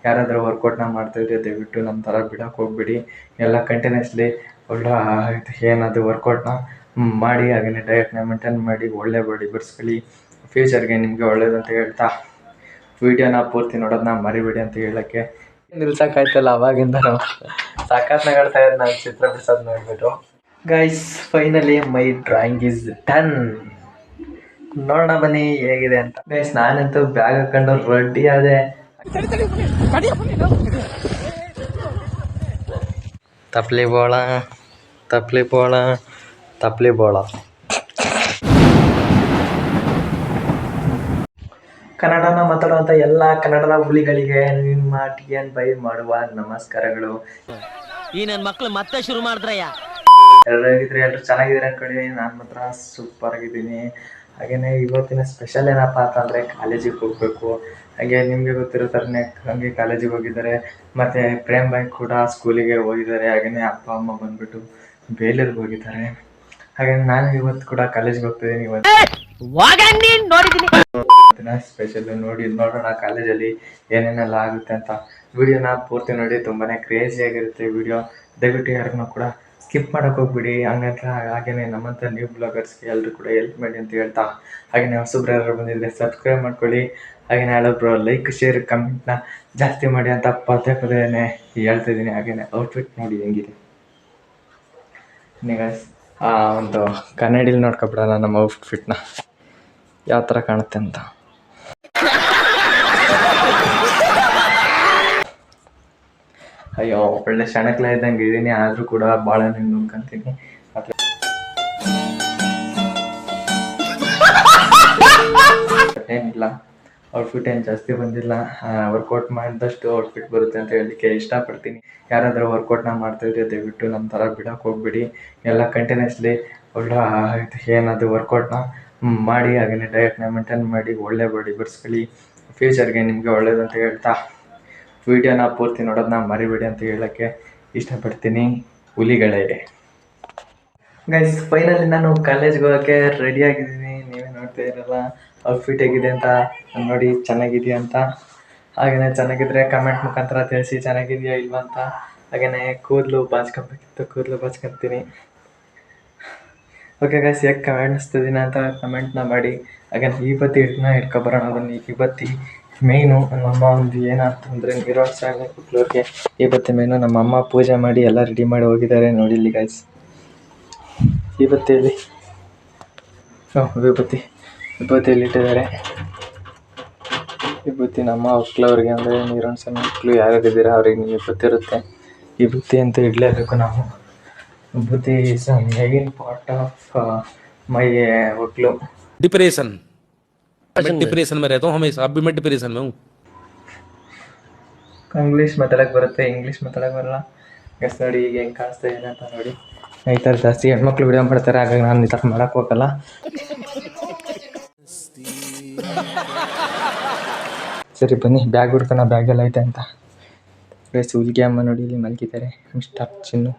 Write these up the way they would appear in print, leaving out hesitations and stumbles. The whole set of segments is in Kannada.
ಯಾರಾದರೂ ವರ್ಕೌಟ್ನ ಮಾಡ್ತಾಯಿದ್ರೆ ದಯವಿಟ್ಟು ನಮ್ಮ ಥರ ಬಿಡೋಕ್ಕೆ ಹೋಗ್ಬಿಡಿ. ಎಲ್ಲ ಕಂಟಿನ್ಯೂಸ್ಲಿ ಒಳ್ಳೆ ಏನದು ವರ್ಕೌಟ್ನ ಮಾಡಿ, ಹಾಗೆಯೇ ಡಯಟ್ನ ಮೇಂಟೈನ್ ಮಾಡಿ, ಒಳ್ಳೆ ಬಾಡಿ ಬೆಳೆಸ್ಕೊಳ್ಳಿ. ಫ್ಯೂಚರ್ಗೆ ನಿಮಗೆ ಒಳ್ಳೇದು ಅಂತ ಹೇಳ್ತಾ ವೀಡಿಯೋನ ಪೂರ್ತಿ ನೋಡೋದನ್ನ ಮರಿಬೇಡಿ ಅಂತ ಹೇಳೋಕ್ಕೆ ನಿಲ್ಸೋಕ್ಕಾಯ್ತಲ್ಲ. ಅವಾಗಿಂದ ನಾವು ಸಾಕಾತ್ನಾಗ ಆಡ್ತಾ ಇರೋದು ನಾನು ಚಿತ್ರ ಬಿಡಿಸೋದು ನೋಡಿಬಿಟ್ಟು. Guys, finally my drawing is done. ನೋಡೋಣ ಬನ್ನಿ ಹೇಗಿದೆ ಅಂತ. ಗೈಸ್, ನಾನಂತೂ ಬ್ಯಾಗ್ ಹಾಕೊಂಡು ರೆಡಿ ಆದೆ. ತಪ್ಲಿ ಬೋಳ ತಪ್ಲಿ ಬೋಳ ತಪ್ಲಿ ಬೋಳ. ಕನ್ನಡನ ಮಾತಾಡುವಂಥ ಎಲ್ಲ ಕನ್ನಡದ ಹುಲಿಗಳಿಗೆ ನಿಮ್ಮ TN ಬೈ ಮಾಡುವ ನಮಸ್ಕಾರಗಳು. ಈ ನನ್ನ ಮಕ್ಕಳು ಮತ್ತೆ ಶುರು ಮಾಡಿದ್ರಯ್ಯ. ಎಲ್ಲರೂ ಚೆನ್ನಾಗಿದ್ದೀರ ಅನ್ಕೊಳ್ಳಿ. ನಾನು ಮಾತ್ರ ಸೂಪರ್ ಆಗಿದ್ದೀನಿ. ಹಾಗೆಯೇ ಇವತ್ತಿನ ಸ್ಪೆಷಲ್ ಏನಪ್ಪ ಅಂತಂದರೆ ಕಾಲೇಜಿಗೆ ಹೋಗಬೇಕು. ಹಾಗೆ ನಿಮಗೆ ಗೊತ್ತಿರೋ ಥರನೇ ಹಂಗೆ ಕಾಲೇಜಿಗೆ ಹೋಗಿದ್ದಾರೆ. ಮತ್ತು ಪ್ರೇಮ್ ಬಾಯ್ ಕೂಡ ಸ್ಕೂಲಿಗೆ ಹೋಗಿದ್ದಾರೆ. ಹಾಗೆಯೇ ಅಪ್ಪ ಅಮ್ಮ ಬಂದುಬಿಟ್ಟು ಬೇಲೂರಿಗೆ ಹೋಗಿದ್ದಾರೆ. ಹಾಗೆ ನಾನು ಇವತ್ತು ಕೂಡ ಕಾಲೇಜಿಗೆ ಹೋಗ್ತಿದ್ದೀನಿ. ಇವತ್ತಿನ ಸ್ಪೆಷಲ್ ನೋಡೋಣ ಕಾಲೇಜಲ್ಲಿ ಏನೇನೆಲ್ಲ ಆಗುತ್ತೆ ಅಂತ. ವಿಡಿಯೋನ ಪೂರ್ತಿ ನೋಡಿ, ತುಂಬಾ ಕ್ರೇಜಿಯಾಗಿರುತ್ತೆ ವಿಡಿಯೋ. ದಯವಿಟ್ಟು ಯಾರನ್ನೂ ಕೂಡ ಸ್ಕಿಪ್ ಮಾಡೋಕ್ಕೆ ಹೋಗ್ಬಿಡಿ. ಹಾಗೆಯೇ ನಮ್ಮಂಥ ನ್ಯೂ ಬ್ಲಾಗರ್ಸ್ಗೆ ಎಲ್ಲರೂ ಕೂಡ ಹೆಲ್ಪ್ ಮಾಡಿ ಅಂತ ಹೇಳ್ತಾ, ಹಾಗೆಯೇ ಹೊಸಬ್ರು ಯಾರು ಬಂದಿದ್ದರೆ ಸಬ್ಸ್ಕ್ರೈಬ್ ಮಾಡ್ಕೊಳ್ಳಿ. ಹಾಗೆಯೇ ಹೇಳೋಬ್ರು ಲೈಕ್ ಶೇರ್ ಕಮೆಂಟ್ನ ಜಾಸ್ತಿ ಮಾಡಿ ಅಂತ ಪದೇ ಹೇಳ್ತಾಯಿದ್ದೀನಿ. ಹಾಗೆಯೇ ಔಟ್ಫಿಟ್ ನೋಡಿ ಹೆಂಗಿದೆ. ಈಗ ಒಂದು ಕನ್ನಡಿಲಿ ನೋಡ್ಕೊಬಿಡೋಣ ನಮ್ಮ ಔಟ್ಫಿಟ್ನ ಯಾವ ಥರ ಕಾಣುತ್ತೆ ಅಂತ. ಅಯ್ಯೋ, ಒಳ್ಳೆ ಶಣಕ್ಲ ಇದ್ದಂಗೆ ಇದ್ದೀನಿ. ಆದರೂ ಕೂಡ ಬಾಳೆಹಣ್ಣು ನುಗ್ಕಂತೀನಿ. ಏನಿಲ್ಲ, ಔಟ್ಫಿಟ್ ಏನು ಜಾಸ್ತಿ ಬಂದಿಲ್ಲ. ವರ್ಕೌಟ್ ಮಾಡಿದಷ್ಟು ಔಟ್ಫಿಟ್ ಬರುತ್ತೆ ಅಂತ ಹೇಳಲಿಕ್ಕೆ ಇಷ್ಟಪಡ್ತೀನಿ. ಯಾರಾದರೂ ವರ್ಕೌಟ್ನ ಮಾಡ್ತಾಯಿದ್ರೆ ದಯವಿಟ್ಟು ನಮ್ಮ ಥರ ಬಿಡೋಕ್ಕೆ ಹೋಗ್ಬಿಡಿ. ಎಲ್ಲ ಕಂಟಿನ್ಯೂಸ್ಲಿ ಒಳ್ಳೆ ಏನದು ವರ್ಕೌಟ್ನ ಮಾಡಿ, ಹಾಗೆಯೇ ಡಯಟ್ನ ಮೇಂಟೈನ್ ಮಾಡಿ, ಒಳ್ಳೆ ಬಾಡಿ ಬೆಳೆಸ್ಕೊಳ್ಳಿ. ಫ್ಯೂಚರ್ಗೆ ನಿಮಗೆ ಒಳ್ಳೇದು ಅಂತ ಹೇಳ್ತಾ ವೀಡಿಯೋನ ಪೂರ್ತಿ ನೋಡೋದನ್ನ ಮರಿಬೇಡಿ ಅಂತ ಹೇಳೋಕ್ಕೆ ಇಷ್ಟಪಡ್ತೀನಿ ಹುಲಿಗಳೇ. ಗೈಸ್, ಫೈನಲಿ ನಾನು ಕಾಲೇಜ್ಗೆ ಹೋಗೋಕ್ಕೆ ರೆಡಿಯಾಗಿದ್ದೀನಿ. ನೀವೇ ನೋಡ್ತಾ ಇರಲ್ಲ ಔಟ್ಫಿಟ್ ಹೇಗಿದೆ ಅಂತ ನೋಡಿ, ಚೆನ್ನಾಗಿದೆಯಾ ಅಂತ. ಹಾಗೆಯೇ ಚೆನ್ನಾಗಿದ್ದರೆ ಕಮೆಂಟ್ ಮುಖಾಂತರ ತಿಳಿಸಿ ಚೆನ್ನಾಗಿದೆಯಾ ಇಲ್ವ ಅಂತ. ಹಾಗೆಯೇ ಕೂದಲು ಬಾಚ್ಕೊಬೇಕಿತ್ತು, ಕೂದಲು ಬಾಚ್ಕೊತೀನಿ. ಓಕೆ ಗೈಸ್, ಹೇಗೆ ಕಾಣಿಸ್ತಿದ್ದೀನಿ ಅಂತ ಕಮೆಂಟ್ನ ಮಾಡಿ. ಹಾಗೆ ಈ ಬತ್ತಿ ಇಟ್ಕೊಬರೋಣ ಬನ್ನಿ. ಈ ಬತ್ತಿ ಮೇಯ್ನು ನಮ್ಮಮ್ಮ ಒಂದು ಏನಂತಂದರೆ ನೀರೋತ್ಸವ ಕುಟ್ಲೂರಿಗೆ ಈ ಬತ್ತಿ ಮೇಯ್ನು. ನಮ್ಮಮ್ಮ ಪೂಜೆ ಮಾಡಿ ಎಲ್ಲ ರೆಡಿ ಮಾಡಿ ಹೋಗಿದ್ದಾರೆ. ನೋಡಿ ಇಲ್ಲಿ ಗೈಸ್, ಈ ಬತ್ತಿಯಲ್ಲಿ ವಿಭೂತಿಯಲ್ಲಿ ಇಟ್ಟಿದ್ದಾರೆ. ವಿಭೂತಿ ನಮ್ಮ ಮಕ್ಕಳವ್ರಿಗೆ ಅಂದರೆ ನೀರೋತ್ಸವ ಮಕ್ಕಳು ಯಾರ್ಯಾರಿದ್ದೀರಾ ಅವ್ರಿಗೆ ವಿಭೂತಿ ಇರುತ್ತೆ. ಈ ವಿಭೂತಿ ಅಂತೂ ಇಡಲೇಬೇಕು ನಾವು. विभूति is a main part of my workload. Depression में रहता हूँ हमेशा. अब भी मैं डिप्रेशन में हूँ. इंग्लिश ಮಾತಾಡಕ್ಕೆ ಬರುತ್ತೆ, ಇಂಗ್ಲೀಷ್ ಮಾತಾಡಕ್ಕೆ ಬರಲ್ಲ. ಗೈಸ್ ನೋಡಿ ಈಗ ಹೆಂಗೆ ಕಾಣಿಸ್ತಾ ಇದೆ ಅಂತ ನೋಡಿ. ಈ ಥರ ಜಾಸ್ತಿ ಹೆಣ್ಮಕ್ಳು ವಿಡಿಯೋ ಮಾಡ್ತಾರೆ, ಹಾಗಾಗಿ ನಾನು ಈ ಥರ ಮಾಡೋಕ್ಕೆ ಹೋಗಲ್ಲ. ಸರಿ ಬನ್ನಿ, ಬ್ಯಾಗ್ ಹುಡ್ಕೋಣ, ಬ್ಯಾಗೆಲ್ಲ ಐತೆ ಅಂತ. ಗೈಸ್, ಹುಲ್ಗೆ ಅಮ್ಮ ನೋಡಿ ಇಲ್ಲಿ ಮಲಗಿದ್ದಾರೆ. ಮಿಸ್ಟರ್ ಚಿನ್ನು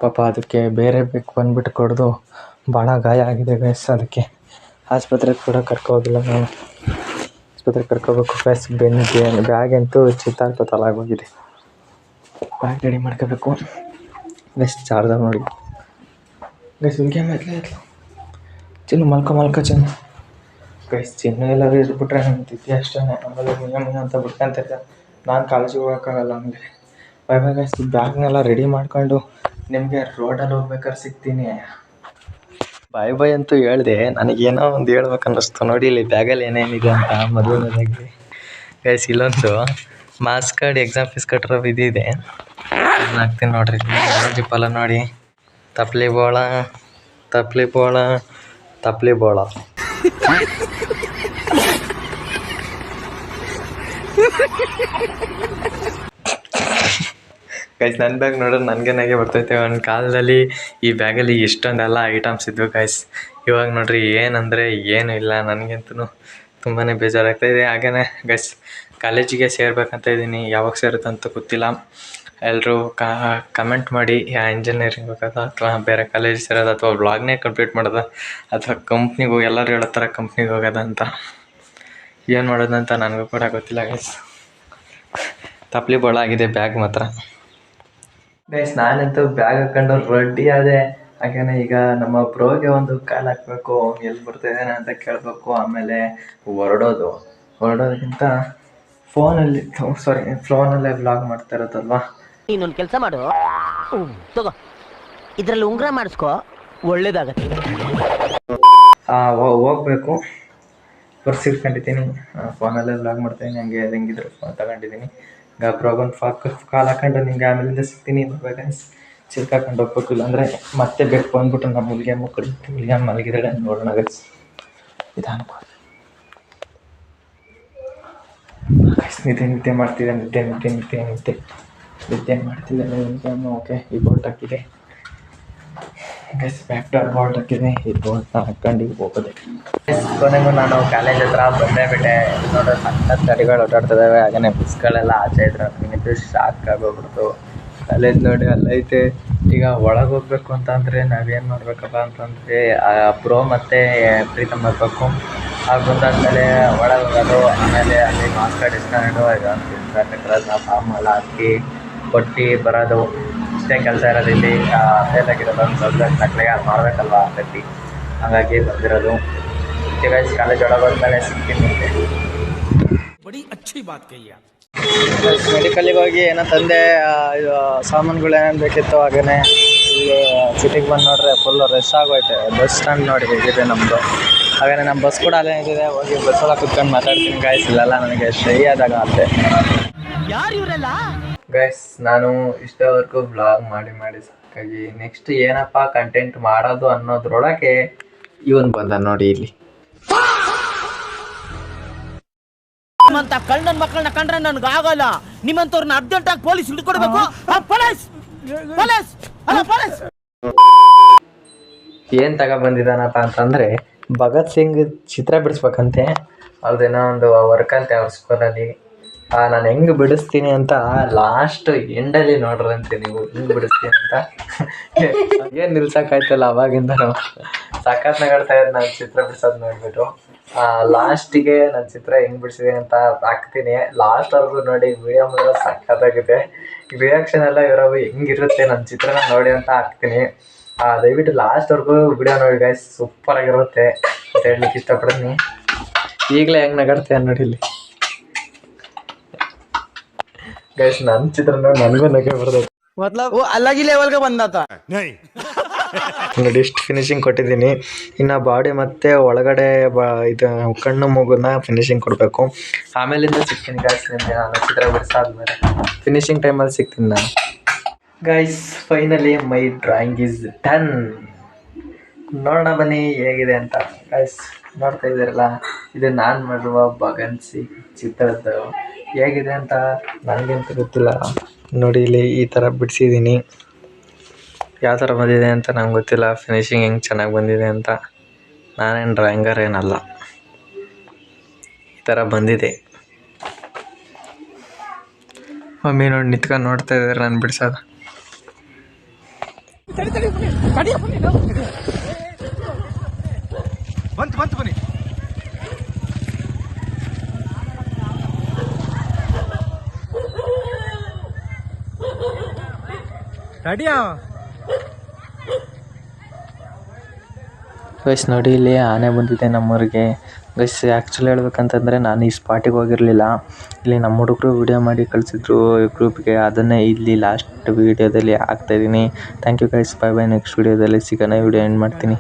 ಪಾಪ, ಅದಕ್ಕೆ ಬೇರೆ ಬೇಕು ಬಂದುಬಿಟ್ಟು ಕೊಡೋದು ಭಾಳ ಗಾಯ ಆಗಿದೆ ಗೈಸ್. ಅದಕ್ಕೆ ಆಸ್ಪತ್ರೆಗೆ ಕೂಡ ಕರ್ಕೋಗಿಲ್ಲ ನಾನು. ಆಸ್ಪತ್ರೆಗೆ ಕರ್ಕೋಬೇಕು ಗೈಸ್. ಬೆನ್ನಿಗೆ ಬ್ಯಾಗ್ ಅಂತೂ ಚಿತ್ತಾಗೋಗಿದೆ. ಬ್ಯಾಗ್ ರೆಡಿ ಮಾಡ್ಕೋಬೇಕು ಗೈಸ್. ಚಾರ್ಜರ್ ನೋಡಿ ಗೈಸ್. ಹುಲ್ಗೆ ಎತ್ತಲ ಚಿನ್ನು ಮಲ್ಕೊ ಚಿನ್ನು. ಗೈಸ್, ಚಿನ್ನು ಎಲ್ಲರೂ ಇದ್ಬಿಟ್ರೆ ನನ್ನ ತಿಥಿ ಅಷ್ಟೇ. ಆಮೇಲೆ ಮುಯ್ಯ ಅಂತ ಬಿಟ್ಕೊಂತಿರ್ತಾರೆ. ನಾನು ಕಾಲೇಜಿಗೆ ಹೋಗೋಕ್ಕಾಗಲ್ಲ ನಮಗೆ. ಬೈ ಗೈಸ್, ಬ್ಯಾಗ್ನೆಲ್ಲ ರೆಡಿ ಮಾಡ್ಕೊಂಡು ನಿಮಗೆ ರೋಡಲ್ಲಿ ಹೋಗ್ಬೇಕಾದ್ರೆ ಸಿಗ್ತೀನಿ. ಬಾಯ್ ಅಂತೂ ಹೇಳಿದೆ. ನನಗೇನೋ ಒಂದು ಹೇಳ್ಬೇಕು ಅನ್ನಿಸ್ತು. ನೋಡಿ ಇಲ್ಲಿ ಬ್ಯಾಗಲ್ಲಿ ಏನೇನಿದೆ ಅಂತ. ಮದುವೆದಾಗಿ ಗೈಸ್, ಇಲ್ಲೊಂದು ಮಾಸ್ ಕಾರ್ಡ್, ಎಕ್ಸಾಮ್ ಫೀಸ್ ಕಟ್ಟಿರೋ ಇದಿದೆ. ಹಾಕ್ತೀನಿ ನೋಡಿರಿ. ಜಿಪ್ಪಲ್ಲ ನೋಡಿ. ತಪ್ಲಿ ಬೋಳ ತಪ್ಲಿ ಬೋಳ ತಪ್ಲಿ ಬೋಳ. ಗೈಸ್, ನನ್ನ ಬ್ಯಾಗ್ ನೋಡಿದ್ರೆ ನನಗೇನಾಗೆ ಬರ್ತೈತೆ. ಒಂದು ಕಾಲದಲ್ಲಿ ಈ ಬ್ಯಾಗಲ್ಲಿ ಇಷ್ಟೊಂದೆಲ್ಲ ಐಟಮ್ಸ್ ಇದ್ವು ಗೈಸ್. ಇವಾಗ ನೋಡ್ರಿ ಏನಂದರೆ ಏನೂ ಇಲ್ಲ. ನನಗಂತೂ ತುಂಬಾ ಬೇಜಾರಾಗ್ತಾಯಿದೆ. ಹಾಗೆಯೇ ಗೈಸ್, ಕಾಲೇಜಿಗೆ ಸೇರ್ಬೇಕಂತ ಇದ್ದೀನಿ. ಯಾವಾಗ ಸೇರುತ್ತೆ ಅಂತ ಗೊತ್ತಿಲ್ಲ. ಎಲ್ಲರೂ ಕಮೆಂಟ್ ಮಾಡಿ, ಇಂಜಿನಿಯರಿಂಗ್ ಹೋಗೋದ ಅಥವಾ ಬೇರೆ ಕಾಲೇಜ್ ಸೇರೋದು ಅಥವಾ ವ್ಲಾಗ್ನೇ ಕಂಪ್ಲೀಟ್ ಮಾಡೋದ ಅಥವಾ ಕಂಪ್ನಿಗೆ ಹೋಗಿ ಎಲ್ಲರೂ ಹೇಳೋ ಥರ ಕಂಪ್ನಿಗೆ ಹೋಗೋದ ಅಂತ. ಏನು ಮಾಡೋದಂತ ನನಗೂ ಕೂಡ ಗೊತ್ತಿಲ್ಲ ಗೈಸ್. ಟಪ್ಲಿ ಬೋಳಾಗಿದೆ ಬ್ಯಾಗ್ ಮಾತ್ರ. ಗೈಸ್ ನಾನಂತೂ ಬ್ಯಾಗ್ ಹಾಕೊಂಡು ರೆಡಿ ಆದೆ. ಹಾಗೇನೆ ಈಗ ನಮ್ಮ ಬ್ರೋಗೆ ಒಂದು ಕಾಲ್ ಹಾಕಬೇಕು, ಎಲ್ಲಿ ಬರ್ತಿದ್ದಾನೆ ಅಂತ ಕೇಳಬೇಕು. ಆಮೇಲೆ ಹೊರಡೋದಕ್ಕಿಂತ ಫೋನಲ್ಲೇ ವ್ಲಾಗ್ ಮಾಡ್ತಾ ಇರೋದಲ್ವಾ. ಇನ್ನೊಂದು ಕೆಲಸ ಮಾಡು, ತಗೋ ಇದ್ರಲ್ಲಿ ಉಂಗ್ರ ಮಾಡಿಸ್ಕೋ, ಒಳ್ಳೇದಾಗತ್ತೆ. ಹೋಗ್ಬೇಕು, ಪರ್ಸ್ ಇಟ್ಕೊಂಡಿದ್ದೀನಿ, ಫೋನಲ್ಲೇ ವ್ಲಾಗ್ ಮಾಡ್ತಾಯಿದ್ದೀನಿ. ಹಂಗೆ ಹೆಂಗಿದ್ರು ಫೋನ್ ತಗೊಂಡಿದ್ದೀನಿ. ಈಗ ಬ್ರೋಗೊಂದು ಕಾಲ್ ಹಾಕೊಂಡು ನಿಮ್ಗೆ ಆಮೇಲಿಂದ ಸಿಗ್ತೀನಿ. ಗೈಸ್ ಚಿಲ್ಕ ಹಾಕೊಂಡು ಹೋಗ್ಬೇಕು, ಇಲ್ಲಾಂದರೆ ಮತ್ತೆ ಬೇಕು ಅಂದ್ಬಿಟ್ಟು ನಮ್ಮ ಹುಲಿಗೆ ಮಲಗಿದ್ರೆ ನೋಡೋಣ ಗೈಸ್. ಗೈಸ್ ನಿದ್ದೆ ಮಾಡ್ತಿದ್ದೆ, ನಿದ್ದೆ ಮಾಡ್ತಿದ್ದೆ. ಓಕೆ, ಈ ಬೋಲ್ಟ್ ಹಾಕಿದೆ ಗೈಸ್, ಬ್ಯಾಕ್ ಡೋರ್ ಬೋಲ್ಟ್ ಹಾಕಿದೆ. ಈ ಬೋಲ್ಟ್ನ ಹಾಕೊಂಡು ಹೋಗೋದೆ. ಕೊನೆಗೂ ನಾನು ಕಾಲೇಜ್ ಹತ್ರ ಬಂದೇ ನೋಡೋ ಸಣ್ಣ ಗಾಡಿಗಳು ಓಡಾಡ್ತಿದ್ದಾವೆ. ಹಾಗೆಯೇ ಬಸ್ಗಳೆಲ್ಲ ಆಚೆ ಇದ್ರೆ ನನಗೆ ಶಾಕ್ ಆಗೋಗ್ಬಿಡ್ತು. ಕಾಲೇಜ್ ನೋಡಿ ಅಲ್ಲೈತೆ. ಈಗ ಒಳಗೆ ಹೋಗ್ಬೇಕು ಅಂತಂದರೆ ನಾವೇನು ಮಾಡಬೇಕಪ್ಪ ಅಂತಂದರೆ ಬ್ರೋ ಮತ್ತು ಪ್ರೀತಮ್ ಬರಬೇಕು. ಆಗ ಬಂದಾದ್ಮೇಲೆ ಒಳಗೆ ಹೋಗೋದು. ಆಮೇಲೆ ಅಲ್ಲಿ ಮಾಸ್ಕ್ ಕಾರ್ಡ್ ಇಸ್ಕೊಂಡು ಇದನ್ನ ಫಾರ್ಮ್ ಎಲ್ಲ ಹಾಕಿ ಕೊಟ್ಟು ಬರೋದು. ಇಷ್ಟೇ ಕೆಲಸ ಇರೋದು ಇಲ್ಲಿ. ಫೇಲಾಗಿರೋದು ಒಂದು ಸಬ್ಜೆಕ್ಟ್ ನಕಲಿಗೆ ಅದು ಮಾಡಬೇಕಲ್ವ ಕಟ್ಟಿ, ಹಾಗಾಗಿ ಬಂದಿರೋದು. ಗೈಸ್ ಕಾಲೇಜ್ ಒಳಗೆ ಹೋದ್ಮೇಲೆ ಸಿಗ್ತೀನಿ. ಮೆಡಿಕಲಿಗೆ ಹೋಗಿ ಏನೋ ತಂದೆ, ಸಾಮಾನುಗಳು ಏನೇನು ಬೇಕಿತ್ತು. ಹಾಗೆಯೇ ಇಲ್ಲಿ ಸಿಟಿಗೆ ಬಂದು ನೋಡ್ರೆ ಫುಲ್ ರಶ್ ಆಗೋಯ್ತೆ. ಬಸ್ ಸ್ಟ್ಯಾಂಡ್ ನೋಡಿ ಹೇಗಿದೆ ನಮ್ಮದು. ಹಾಗೆಯೇ ನಮ್ಮ ಬಸ್ ಕೂಡ ಅಲ್ಲೇ ನಿಂತಿದೆ. ಹೋಗಿ ಬಸ್ಸೆಲ್ಲ ಕುತ್ಕೊಂಡು ಮಾತಾಡ್ತೀನಿ ಗೈಸ್. ಇಲ್ಲೆಲ್ಲ ನನಗೆ ಶೈ ಆದಾಗ ಅಂತೆ. ಗೈಸ್ ನಾನು ಇಷ್ಟವರೆಗೂ ವ್ಲಾಗ್ ಮಾಡಿ ಸಾಕಾಗಿ ನೆಕ್ಸ್ಟ್ ಏನಪ್ಪ ಕಂಟೆಂಟ್ ಮಾಡೋದು ಅನ್ನೋದ್ರೊಳಗೆ ಇವನು ಬಂದ ನೋಡಿ ಇಲ್ಲಿ. ನಿಮ್ಮಂತ ಕಳ್ಳನ ಮಕ್ಕಳನ್ನ ಕಂಡ್ರೆ ನನ್ಗೆ ಆಗಲ್ಲ. ನಿಮ್ಮಂತವ್ರನ್ನ ಅರ್ಜೆಂಟ್ ಆಗಿ ಪೊಲೀಸ್ ಹಿಡ್ಕೊಡ್ಬೇಕು. ಏನು ತಗೊಬಂದಿದ್ದಾನಪ್ಪ ಅಂತಂದರೆ ಭಗತ್ ಸಿಂಗ್ ಚಿತ್ರ ಬಿಡಿಸ್ಬೇಕಂತೆ. ಅವ್ರದ್ದೇನೋ ಒಂದು ವರ್ಕ್ ಅಂತೆ ಅವ್ರ ಸ್ಕೂಲಲ್ಲಿ. ನಾನು ಹೆಂಗೆ ಬಿಡಿಸ್ತೀನಿ ಅಂತ ಲಾಸ್ಟ್ ಎಂಡಲ್ಲಿ ನೋಡ್ರಂತೆ ನೀವು, ಹೆಂಗೆ ಬಿಡಿಸ್ತೀನಿ ಅಂತ. ಏನು ನಿಲ್ಸೋಕ್ಕಾಯ್ತಲ್ಲ ಅವಾಗಿಂದ ನಾವು ಸಖತ್ ನಗಾಡ್ತಾ ಇರೋದು ನಾನು ಚಿತ್ರ ಬಿಡಿಸೋದು ನೋಡಿಬಿಟ್ಟು. ಲಾಸ್ಟಿಗೆ ನನ್ನ ಚಿತ್ರ ಹೆಂಗೆ ಬಿಡಿಸಿದೆ ಅಂತ ಹಾಕ್ತೀನಿ. ಲಾಸ್ಟ್ವರೆಗೂ ನೋಡಿ ವಿಡಿಯೋ ಮಾಡಿದ್ರೆ ಸಖತ್ತಾಗಿದೆ. ರಿಯಾಕ್ಷನ್ ಎಲ್ಲ ಇರೋವು ಹೆಂಗಿರುತ್ತೆ ನನ್ನ ಚಿತ್ರನ ನೋಡಿ ಅಂತ ಹಾಕ್ತೀನಿ. ದಯವಿಟ್ಟು ಲಾಸ್ಟ್ವರೆಗೂ ವಿಡಿಯೋ ನೋಡಿ ಗೈಸ್, ಸೂಪರಾಗಿರುತ್ತೆ ಅಂತ ಹೇಳಲಿಕ್ಕೆ ಇಷ್ಟಪಡ್ತೀನಿ. ಈಗಲೇ ಹೆಂಗೆ ನಗಾಡ್ತೀಯ ನೋಡಿ ಇಲ್ಲಿ ಗೈಸ್. ನನ್ನ ಚಿತ್ರ ನೋಡಿ ನನಗೂ ನಗೆ ಬರ್ತೈತೆ. ಅಲ್ಲಾಗಿ ಲೆವೆಲ್ಗೆ ಬಂದಾತ ನೋಡಿ ಇಷ್ಟು ಫಿನಿಶಿಂಗ್ ಕೊಟ್ಟಿದ್ದೀನಿ. ಇನ್ನು ಬಾಡಿ ಮತ್ತು ಒಳಗಡೆ ಇದು ಕಣ್ಣು ಮೂಗನ್ನ ಫಿನಿಶಿಂಗ್ ಕೊಡಬೇಕು. ಆಮೇಲಿಂದ ಸಿಗ್ತೀನಿ ಗೈಸ್ ನಿಮಗೆ. ನಾನು ಚಿತ್ರ ಬಿಡಿಸಾದ್ಮೇಲೆ ಫಿನಿಶಿಂಗ್ ಟೈಮಲ್ಲಿ ಸಿಗ್ತೀನಿ ನಾನು guys. Finally my drawing is done. ನೋಡೋಣ ಬನ್ನಿ ಹೇಗಿದೆ ಅಂತ ಗೈಸ್. ನೋಡ್ತಾ ಇದ್ದೀರಲ್ಲ, ಇದು ನಾನು ಮಾಡುವ ಭಗತ್ ಸಿಂಗ್ ಚಿತ್ರದ್ದು ಹೇಗಿದೆ ಅಂತ ನನಗಂತೂ ಗೊತ್ತಿಲ್ಲ. ನೋಡಿ ಇಲ್ಲಿ ಈ ಥರ ಬಿಡಿಸಿದ್ದೀನಿ. ಯಾವ ಥರ ಬಂದಿದೆ ಅಂತ ನಂಗೆ ಗೊತ್ತಿಲ್ಲ. ಫಿನಿಶಿಂಗ್ ಹೆಂಗೆ ಚೆನ್ನಾಗಿ ಬಂದಿದೆ ಅಂತ. ನಾನೇನು ಡ್ರಾಯಿಂಗರ್ ಏನಲ್ಲ, ಈ ಥರ ಬಂದಿದೆ. ಮಮ್ಮಿ ನೋಡಿ ನಿಂತ್ಕೊಂಡು ನೋಡ್ತಾ ಇದ್ದಾರೆ ನಾನು ಬಿಡಿಸೋದು. ಬನ್ನಿ ಗೈಸ್ ನೋಡಿ ಇಲ್ಲಿ ಆನೆ ಬಂದಿದೆ ನಮ್ಮೂರಿಗೆ. ಗೈಸ್ ಆ್ಯಕ್ಚುಲಿ ಹೇಳ್ಬೇಕಂತಂದರೆ ನಾನು ಈ ಸ್ಪಾಟಿಗೆ ಹೋಗಿರಲಿಲ್ಲ. ಇಲ್ಲಿ ನಮ್ಮ ಹುಡುಗರು ವಿಡಿಯೋ ಮಾಡಿ ಕಳಿಸಿದ್ರು ಗ್ರೂಪ್ಗೆ. ಅದನ್ನೇ ಇಲ್ಲಿ ಲಾಸ್ಟ್ ವೀಡಿಯೋದಲ್ಲಿ ಹಾಕ್ತಾಯಿದ್ದೀನಿ. Thank you guys. Bye bye. Next ವೀಡಿಯೋದಲ್ಲಿ ಸಿಗೋಣ. ವಿಡಿಯೋ ಎಂಡ್ ಮಾಡ್ತೀನಿ.